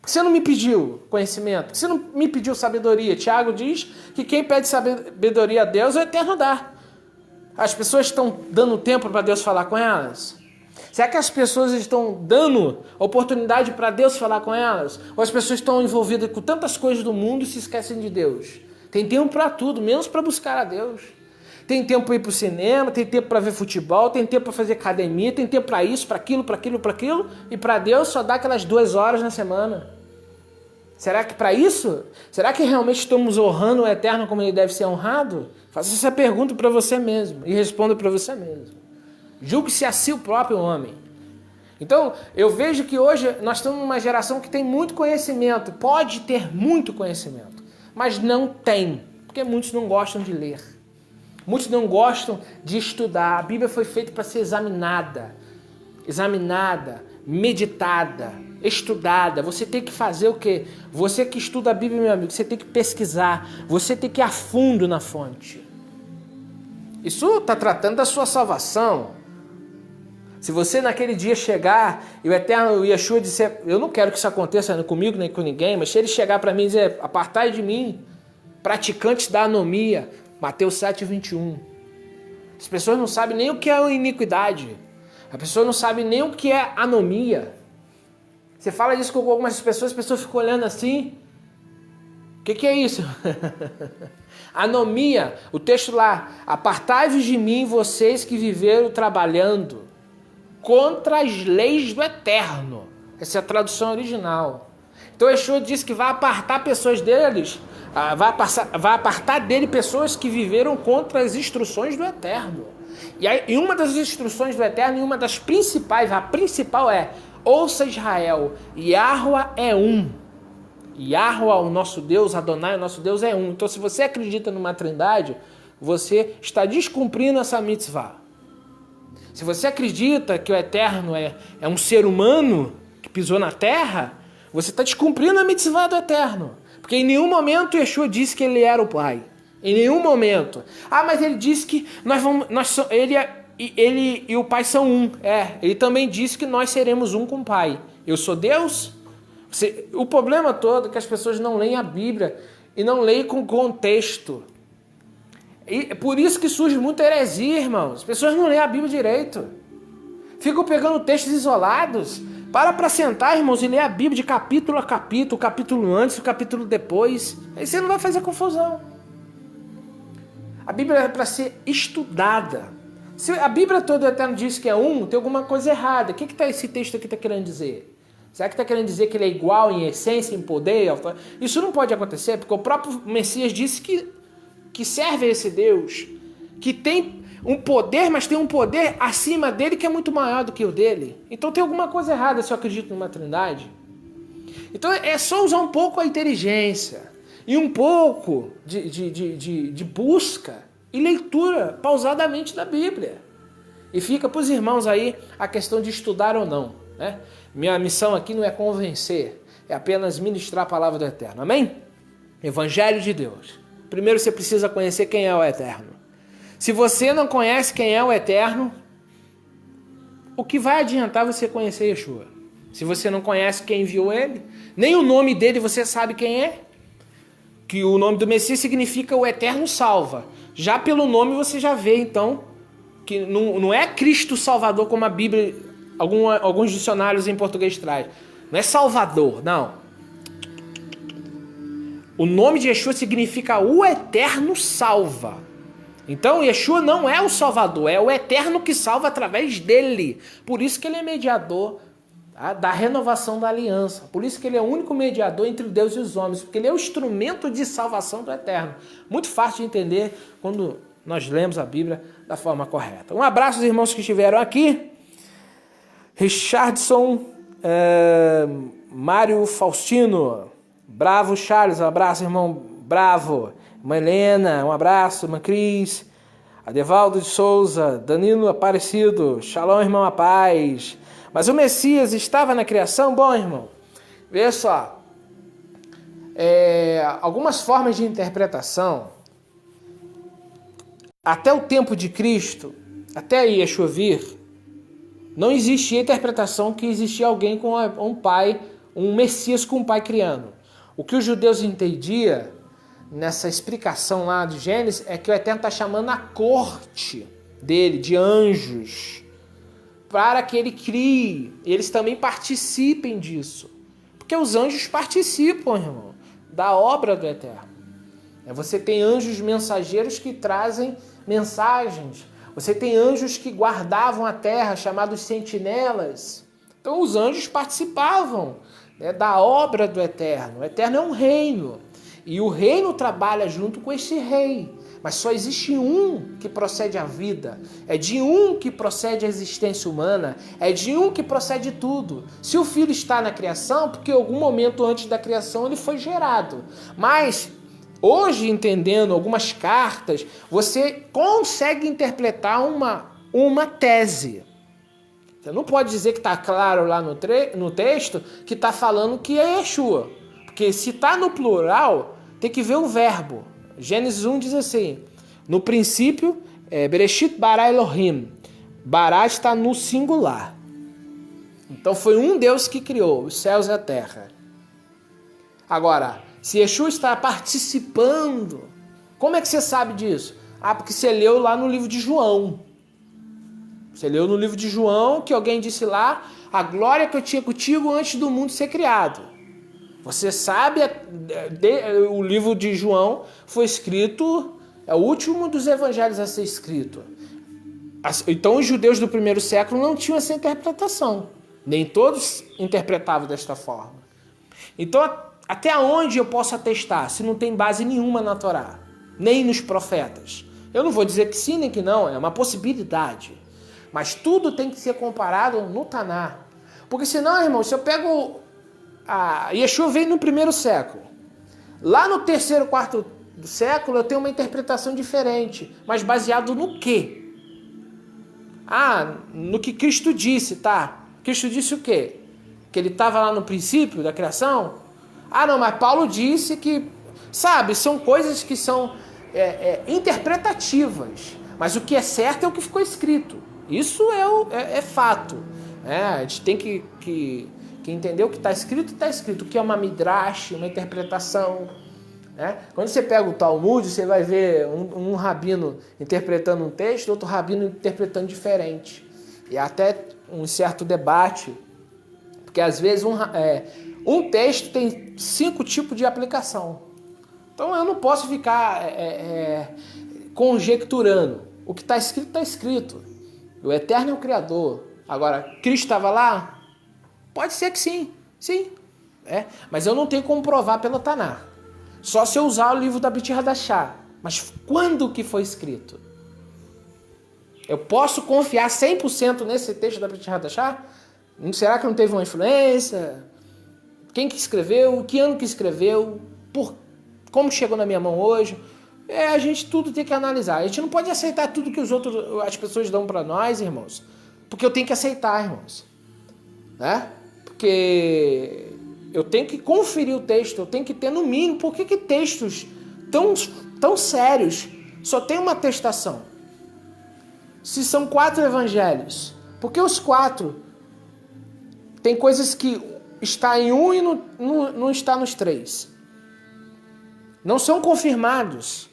S1: Por que você não me pediu conhecimento? Por que você não me pediu sabedoria? Tiago diz que quem pede sabedoria a Deus, o Eterno dá. As pessoas estão dando tempo para Deus falar com elas? Será que as pessoas estão dando oportunidade para Deus falar com elas? Ou as pessoas estão envolvidas com tantas coisas do mundo e se esquecem de Deus? Tem tempo para tudo, menos para buscar a Deus. Tem tempo para ir para o cinema, tem tempo para ver futebol, tem tempo para fazer academia, tem tempo para isso, para aquilo, para aquilo, para aquilo. E para Deus só dá aquelas 2 horas na semana. Será que para isso? Será que realmente estamos honrando o Eterno como ele deve ser honrado? Faça essa pergunta para você mesmo e responda para você mesmo. Julgue-se a si o próprio homem. Então, eu vejo que hoje nós estamos numa geração que tem muito conhecimento, pode ter muito conhecimento, mas não tem, porque muitos não gostam de ler. Muitos não gostam de estudar. A Bíblia foi feita para ser examinada, meditada, estudada. Você tem que fazer o quê? Você que estuda a Bíblia, meu amigo, você tem que pesquisar, você tem que ir a fundo na fonte. Isso está tratando da sua salvação. Se você naquele dia chegar e o Eterno, o Yeshua disser, eu não quero que isso aconteça comigo nem com ninguém, mas se ele chegar para mim e dizer, apartai de mim, praticantes da anomia, Mateus 7:21. As pessoas não sabem nem o que é iniquidade. As pessoas não sabem nem o que é anomia. Você fala isso com algumas pessoas, as pessoas ficam olhando assim. O que é isso? Anomia, o texto lá, apartai-vos de mim, vocês que viveram trabalhando contra as leis do Eterno. Essa é a tradução original. Então Yeshua disse que vai apartar pessoas deles, vai apartar dele pessoas que viveram contra as instruções do Eterno. E uma das instruções do Eterno, e uma das principais, a principal é, ouça Israel, Yahuwah é um. Yahuwah, o nosso Deus, Adonai, o nosso Deus é um. Então se você acredita numa trindade, você está descumprindo essa mitzvah. Se você acredita que o Eterno é um ser humano que pisou na terra, você está descumprindo a mitzvah do Eterno. Porque em nenhum momento Yeshua disse que ele era o Pai. Em nenhum momento. Ah, mas ele disse que ele e o Pai são um. Ele também disse que nós seremos um com o Pai. Eu sou Deus? O problema todo é que as pessoas não leem a Bíblia e não leem com contexto. E por isso que surge muita heresia, irmãos. As pessoas não leem a Bíblia direito. Ficam pegando textos isolados. Para sentar, irmãos, e ler a Bíblia de capítulo a capítulo, o capítulo antes, o capítulo depois. Aí você não vai fazer confusão. A Bíblia é para ser estudada. Se a Bíblia toda, o Eterno diz que é um, tem alguma coisa errada. O que esse texto aqui está querendo dizer? Será que está querendo dizer que ele é igual em essência, em poder? Isso não pode acontecer, porque o próprio Messias disse que serve a esse Deus, que tem um poder, mas tem um poder acima dele que é muito maior do que o dele. Então tem alguma coisa errada se eu acredito numa trindade. Então é só usar um pouco a inteligência e um pouco de busca e leitura pausadamente da Bíblia. E fica para os irmãos aí a questão de estudar ou não, né? Minha missão aqui não é convencer, é apenas ministrar a palavra do Eterno. Amém? Evangelho de Deus. Primeiro você precisa conhecer quem é o Eterno. Se você não conhece quem é o Eterno, o que vai adiantar você conhecer Yeshua? Se você não conhece quem enviou ele, nem o nome dele você sabe quem é. Que o nome do Messias significa o Eterno salva. Já pelo nome você já vê, então, que não é Cristo Salvador como a Bíblia, alguns dicionários em português traz. Não é Salvador, não. O nome de Yeshua significa o Eterno salva. Então, Yeshua não é o Salvador, é o Eterno que salva através dele. Por isso que ele é mediador, tá, da renovação da aliança. Por isso que ele é o único mediador entre Deus e os homens, porque ele é o instrumento de salvação do Eterno. Muito fácil de entender quando nós lemos a Bíblia da forma correta. Um abraço aos irmãos que estiveram aqui. Richardson, Mário Faustino, Bravo Charles, um abraço, irmão Bravo. Irmã Helena, um abraço. Irmã Cris, Adevaldo de Souza, Danilo Aparecido, Shalom, irmão, a paz. Mas o Messias estava na criação? Bom, irmão, veja só. Algumas formas de interpretação, até o tempo de Cristo, até Yeshua vir, não existia interpretação que existia alguém com um pai, um Messias com um pai criando. O que os judeus entendiam nessa explicação lá de Gênesis é que o Eterno está chamando a corte dele, de anjos, para que ele crie, eles também participem disso. Porque os anjos participam, irmão, da obra do Eterno. Você tem anjos mensageiros que trazem mensagens. Você tem anjos que guardavam a terra, chamados sentinelas. Então os anjos participavam, né, da obra do Eterno. O Eterno é um reino. E o reino trabalha junto com esse rei. Mas só existe um que procede a vida. É de um que procede a existência humana. É de um que procede tudo. Se o filho está na criação, porque em algum momento antes da criação ele foi gerado. Mas hoje, entendendo algumas cartas, você consegue interpretar uma tese. Você não pode dizer que está claro lá no texto que está falando que é Yeshua. Porque se está no plural, tem que ver o verbo. Gênesis 1 diz assim, no princípio, Bereshit bara Elohim. Bara está no singular. Então foi um Deus que criou os céus e a terra. Agora, se Yeshua está participando, como é que você sabe disso? Porque você leu lá no livro de João. Você leu no livro de João que alguém disse lá, a glória que eu tinha contigo antes do mundo ser criado. Você sabe, o livro de João foi escrito, é o último dos evangelhos a ser escrito. Então os judeus do primeiro século não tinham essa interpretação. Nem todos interpretavam desta forma. Então, até onde eu posso atestar se não tem base nenhuma na Torá? Nem nos profetas? Eu não vou dizer que sim nem que não, é uma possibilidade. Mas tudo tem que ser comparado no Taná. Porque senão, irmão, se eu pego... Yeshua veio no primeiro século. Lá no terceiro, quarto século, eu tenho uma interpretação diferente. Mas baseado no quê? No que Cristo disse, tá? Cristo disse o quê? Que ele estava lá no princípio da criação? Não, mas Paulo disse que... Sabe, são coisas que são interpretativas. Mas o que é certo é o que ficou escrito. Isso é fato. A gente tem que entender o que está escrito, está escrito. O que é uma midrash, uma interpretação. Quando você pega o Talmud, você vai ver um rabino interpretando um texto, outro rabino interpretando diferente. E até um certo debate, porque às vezes um texto tem 5 tipos de aplicação. Então eu não posso ficar conjecturando. O que está escrito, está escrito. O Eterno é o Criador. Agora, Cristo estava lá? Pode ser que sim. Sim. Mas eu não tenho como provar pelo Taná. Só se eu usar o livro da Brit Hadashah. Mas quando que foi escrito? Eu posso confiar 100% nesse texto da Brit Hadashah? Será que não teve uma influência? Quem que escreveu? Que ano que escreveu? Como chegou na minha mão hoje? A gente tudo tem que analisar. A gente não pode aceitar tudo que as pessoas dão para nós, irmãos. Porque eu tenho que aceitar, irmãos. Né? Porque eu tenho que conferir o texto, eu tenho que ter no mínimo. Por que textos tão sérios só tem uma atestação? Se são 4 evangelhos, por que os 4 tem coisas que está em um e não está nos 3? Não são confirmados.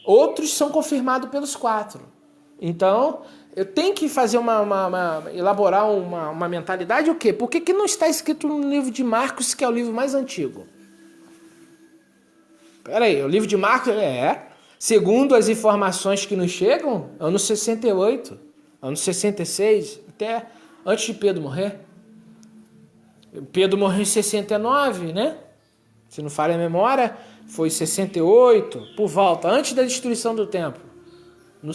S1: Outros são confirmados pelos 4. Então, eu tenho que fazer elaborar uma mentalidade, o quê? Por que não está escrito no livro de Marcos, que é o livro mais antigo? Peraí, o livro de Marcos segundo as informações que nos chegam, anos 68, anos 66, até antes de Pedro morrer. Pedro morreu em 69, né? Se não falha a memória, foi 68, por volta, antes da destruição do templo, no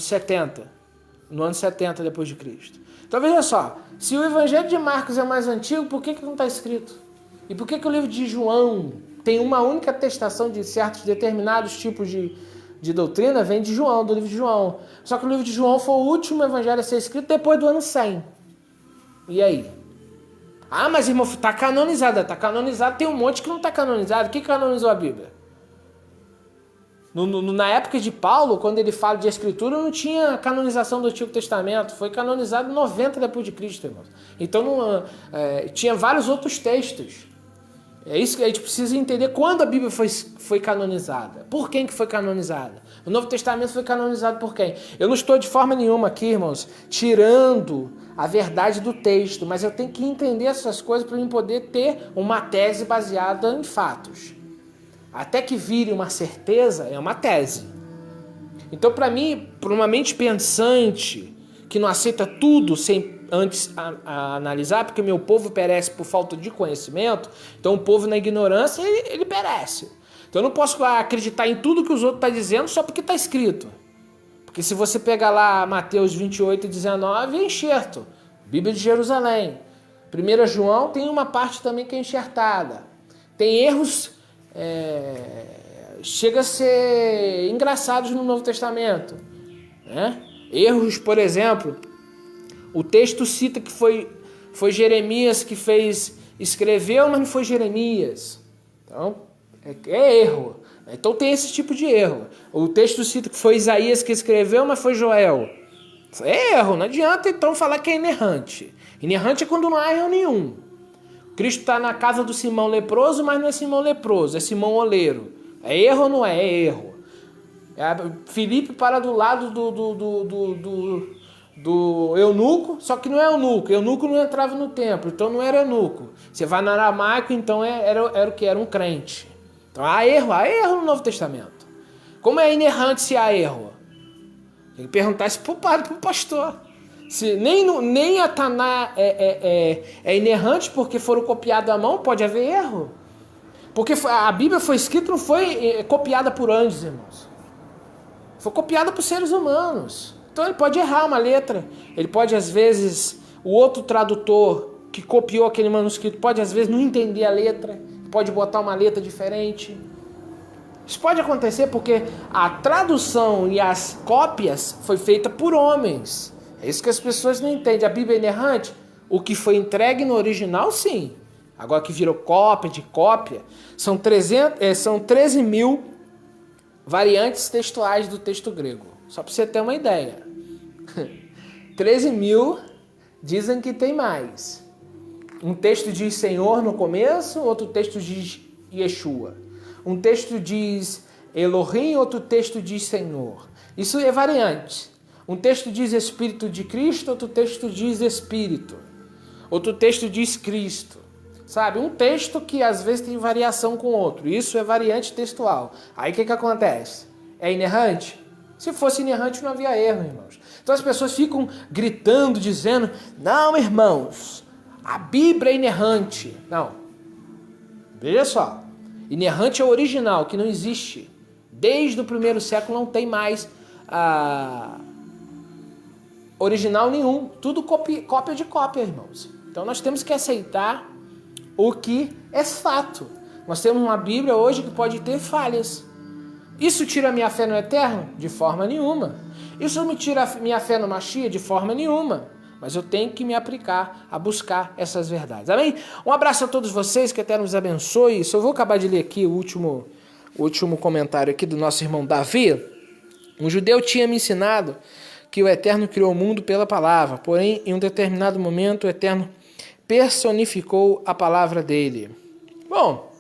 S1: ano 70 depois de Cristo. Então veja só, se o Evangelho de Marcos é mais antigo, por que não está escrito? E por que o livro de João tem uma única atestação de certos determinados tipos de doutrina? Vem de João, do livro de João. Só que o livro de João foi o último evangelho a ser escrito depois do ano 100. E aí? Ah, mas irmão, está canonizado. Está canonizado, tem um monte que não está canonizado. Quem canonizou a Bíblia? Na época de Paulo, quando ele fala de escritura, não tinha canonização do Antigo Testamento. Foi canonizado em 90 depois de Cristo, irmão. Então tinha vários outros textos. É isso que a gente precisa entender quando a Bíblia foi canonizada. Por quem que foi canonizada? O Novo Testamento foi canonizado por quem? Eu não estou de forma nenhuma aqui, irmãos, tirando a verdade do texto, mas eu tenho que entender essas coisas para eu poder ter uma tese baseada em fatos. Até que vire uma certeza, é uma tese. Então, para mim, para uma mente pensante, que não aceita tudo sem antes a analisar, porque meu povo perece por falta de conhecimento, então o povo na ignorância, ele perece. Então eu não posso acreditar em tudo que os outros estão dizendo só porque está escrito. Porque se você pegar lá Mateus 28 e 19, é enxerto. Bíblia de Jerusalém. 1 João tem uma parte também que é enxertada. Tem erros, chega a ser engraçados no Novo Testamento. Né? Erros, por exemplo, o texto cita que foi Jeremias que escreveu, mas não foi Jeremias. Então, é erro. Então tem esse tipo de erro. O texto cita que foi Isaías que escreveu, mas foi Joel. É erro, não adianta então falar que é inerrante. Inerrante é quando não há erro nenhum. Cristo está na casa do Simão leproso, mas não é Simão leproso, é Simão oleiro. É erro ou não é? É erro. Filipe para do lado do eunuco, só que não é eunuco. Eunuco não entrava no templo, então não era eunuco. Você vai no aramaico, então era o que? Era um crente. Então há erro no Novo Testamento. Como é inerrante se há erro? Tem que perguntar isso para o padre, para o pastor. Se nem a Taná é inerrante porque foram copiados à mão, pode haver erro. Porque a Bíblia foi escrita, não foi copiada por anjos, irmãos. Foi copiada por seres humanos. Então ele pode errar uma letra. Ele pode, às vezes, o outro tradutor que copiou aquele manuscrito pode, às vezes, não entender a letra. Pode botar uma letra diferente. Isso pode acontecer porque a tradução e as cópias foi feita por homens. É isso que as pessoas não entendem. A Bíblia é inerrante? O que foi entregue no original, sim. Agora que virou cópia de cópia, são 13 mil variantes textuais do texto grego. Só para você ter uma ideia. 13 mil dizem que tem mais. Um texto diz Senhor no começo, outro texto diz Yeshua. Um texto diz Elohim, outro texto diz Senhor. Isso é variante. Um texto diz Espírito de Cristo, outro texto diz Espírito. Outro texto diz Cristo. Sabe? Um texto que às vezes tem variação com outro. Isso é variante textual. Aí o que acontece? É inerrante? Se fosse inerrante não havia erro, irmãos. Então as pessoas ficam gritando, dizendo, não, irmãos, a Bíblia é inerrante. Não. Veja só. Inerrante é o original, que não existe. Desde o primeiro século não tem mais original nenhum, tudo cópia de cópia, irmãos. Então nós temos que aceitar o que é fato. Nós temos uma Bíblia hoje que pode ter falhas. Isso tira a minha fé no Eterno? De forma nenhuma. Isso me tira a minha fé no Mashiach? De forma nenhuma. Mas eu tenho que me aplicar a buscar essas verdades. Amém? Um abraço a todos vocês, que o Eterno os abençoe. Só vou acabar de ler aqui o último comentário aqui do nosso irmão Davi. Um judeu tinha me ensinado que o Eterno criou o mundo pela palavra, porém, em um determinado momento, o Eterno personificou a palavra dele. Bom,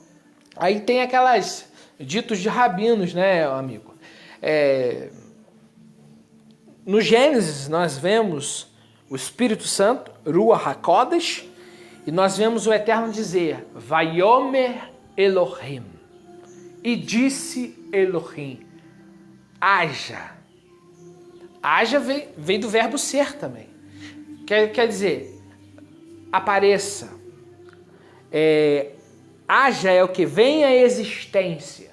S1: aí tem aquelas ditos de rabinos, né, amigo? No Gênesis, nós vemos o Espírito Santo, Ruach HaKodesh, e nós vemos o Eterno dizer, Vayomer Elohim, e disse Elohim, haja. Haja vem do verbo ser também. Quer dizer, apareça. Haja é o que? Vem à existência.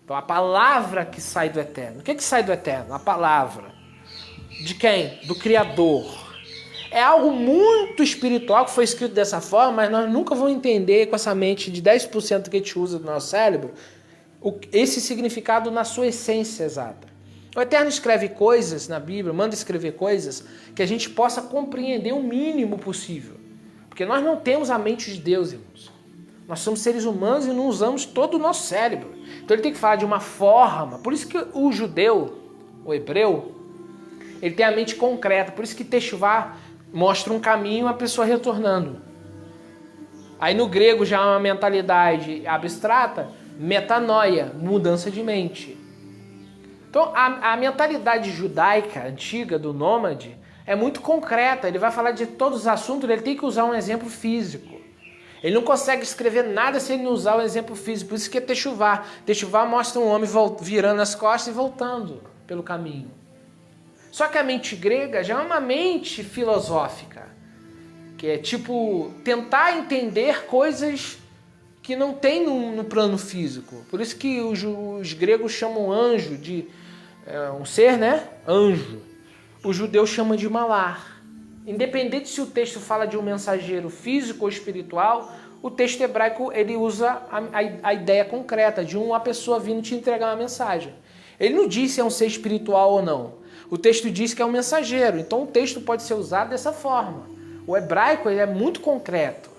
S1: Então a palavra que sai do Eterno. O que sai do Eterno? A palavra. De quem? Do Criador. É algo muito espiritual que foi escrito dessa forma, mas nós nunca vamos entender com essa mente de 10% que a gente usa do nosso cérebro, esse significado na sua essência exata. O Eterno escreve coisas na Bíblia, manda escrever coisas que a gente possa compreender o mínimo possível. Porque nós não temos a mente de Deus, irmãos. Nós somos seres humanos e não usamos todo o nosso cérebro. Então ele tem que falar de uma forma. Por isso que o judeu, o hebreu, ele tem a mente concreta. Por isso que Teshuvá mostra um caminho e a pessoa retornando. Aí no grego já é uma mentalidade abstrata, metanoia, mudança de mente. Então a mentalidade judaica antiga do nômade é muito concreta. Ele vai falar de todos os assuntos, ele tem que usar um exemplo físico. Ele não consegue escrever nada sem ele não usar o exemplo físico. Por isso que é Teshuvá. Teshuvá mostra um homem virando as costas e voltando pelo caminho. Só que a mente grega já é uma mente filosófica, que é tipo tentar entender coisas que não tem no plano físico. Por isso que os gregos chamam anjo de um ser, né? Anjo. O judeu chama de malar. Independente se o texto fala de um mensageiro físico ou espiritual, o texto hebraico ele usa a ideia concreta de uma pessoa vindo te entregar uma mensagem. Ele não diz se é um ser espiritual ou não. O texto diz que é um mensageiro. Então o texto pode ser usado dessa forma. O hebraico ele é muito concreto.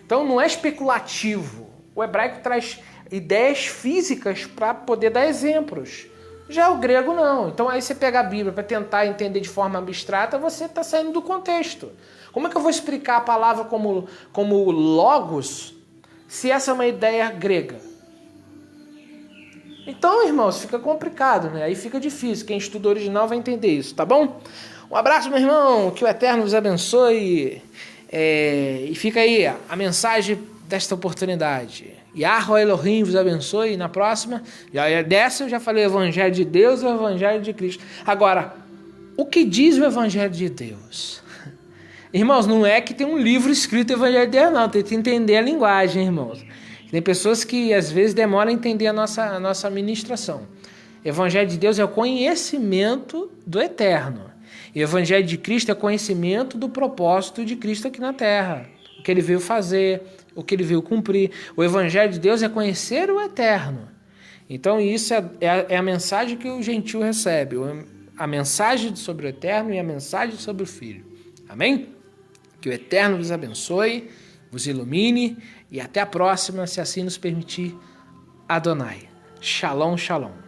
S1: Então não é especulativo. O hebraico traz ideias físicas para poder dar exemplos. Já o grego não. Então aí você pega a Bíblia para tentar entender de forma abstrata, você está saindo do contexto. Como é que eu vou explicar a palavra como logos se essa é uma ideia grega? Então, irmãos, fica complicado, né? Aí fica difícil. Quem estuda original vai entender isso, tá bom? Um abraço, meu irmão. Que o Eterno vos abençoe. E fica aí a mensagem desta oportunidade. Yahweh Elohim vos abençoe. E na próxima, dessa eu já falei o Evangelho de Deus e o Evangelho de Cristo. Agora, o que diz o Evangelho de Deus? Irmãos, não é que tem um livro escrito Evangelho de Deus, não. Tem que entender a linguagem, irmãos. Tem pessoas que às vezes demoram a entender a nossa ministração. Evangelho de Deus é o conhecimento do Eterno. E o Evangelho de Cristo é o conhecimento do propósito de Cristo aqui na Terra. O que ele veio fazer, o que ele veio cumprir. O Evangelho de Deus é conhecer o Eterno. Então isso é a mensagem que o gentil recebe. A mensagem sobre o Eterno e a mensagem sobre o Filho. Amém? Que o Eterno vos abençoe, vos ilumine e até a próxima, se assim nos permitir. Adonai. Shalom, shalom.